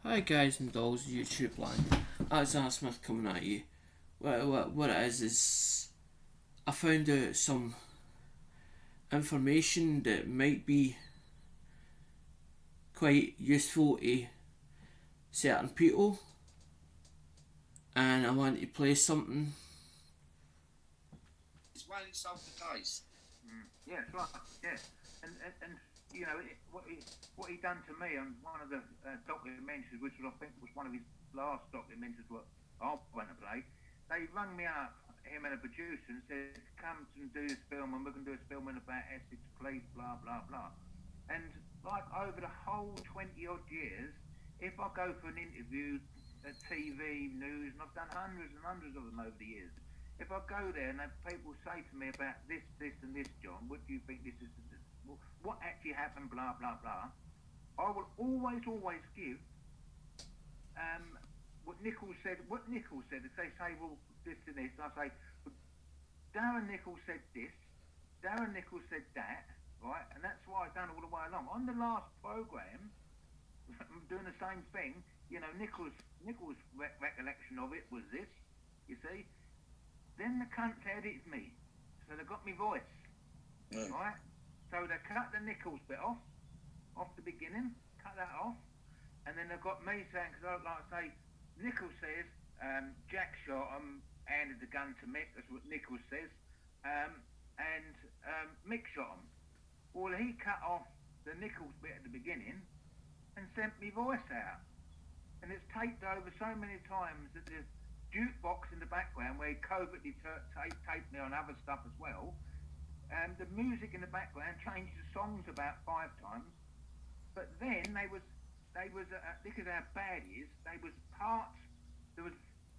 Hi guys and dolls, YouTube land. Alexander Smith coming at you. What it is I found out some information that might be quite useful to certain people, and I want to play something. It's why it solved the case. Yeah, it's right. Yeah, and you know what he done to me on one of the documentaries, which was, I think was one of his last documentaries what I went to play. They rang me up, him and a producer, and said, "Come and do this film, and we're going to do this film about Essex Police, blah blah blah." And like over the whole 20 odd years, if I go for an interview at TV, news, and I've done hundreds and hundreds of them over the years. If I go there and people say to me about this, and this, John, what do you think this is? What actually happened? Blah blah blah. I will always give what Nichols said. What Nichols said. If they say, well, this and this, I say, well, Darren Nichols said this. Darren Nichols said that. Right, and that's why I've done all the way along. On the last programme, I'm doing the same thing. You know, Nichols' recollection of it was this. You see. Then the cunts edited me, so they got me voice, right? So they cut the Nichols bit off the beginning, cut that off, and then they got me saying, because I like to say, Nichols says, Jack shot him, handed the gun to Mick, that's what Nichols says, and Mick shot him. Well, he cut off the Nichols bit at the beginning and sent me voice out, and it's taped over so many times that there's jukebox in the background where he covertly taped me on other stuff as well. The music in the background changed the songs about 5 times. But then they was because how bad it is, there was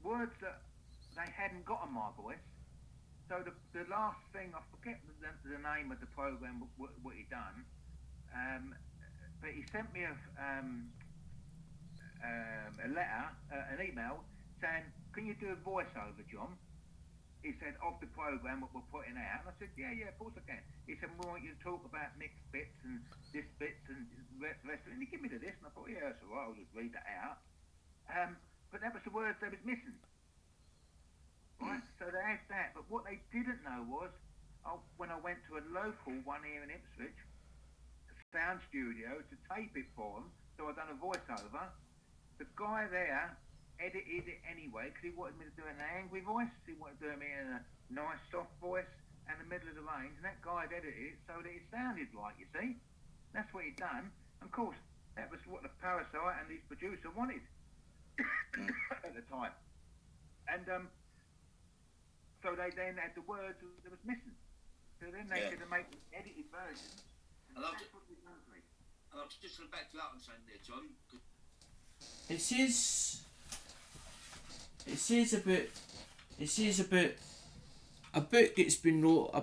words that they hadn't got on my voice. So the last thing, I forget the name of the program, what he done, but he sent me a letter, an email saying, "Can you do a voiceover, John?" He said, "Of the programme what we're putting out." And I said, yeah, of course I can. He said, "We want you to talk about mixed bits and this bits and the rest of it." And he gave me to this, and I thought, yeah, that's all right, I'll just read that out. But that was the words that was missing. Right? So they had that. But what they didn't know was, when I went to a local one here in Ipswich, a sound studio, to tape it for them, so I done a voiceover, the guy there edited it anyway because he wanted me to do an angry voice. He wanted to do me in a nice soft voice and the middle of the range, and that guy had edited it so that it sounded right, you see. That's what he'd done. And of course, that was what the Parasite and his producer wanted at the time. And so they then had the words that was missing. So then they had to make an edited version. And that's what they done to me. And I'll just look back to that one saying there, John. It says about a book that's been wrote,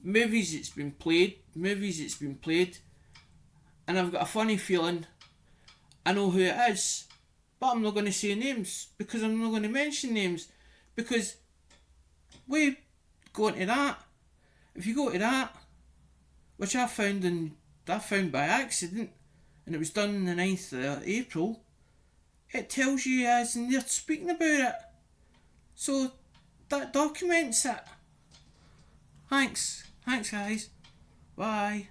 movies that's been played, and I've got a funny feeling I know who it is, but I'm not going to say names because I'm not going to mention names, because we go into that. If you go to that, which I found by accident, and it was done on the 9th of April, it tells you as in they're speaking about it. So that documents it. Thanks guys. Bye.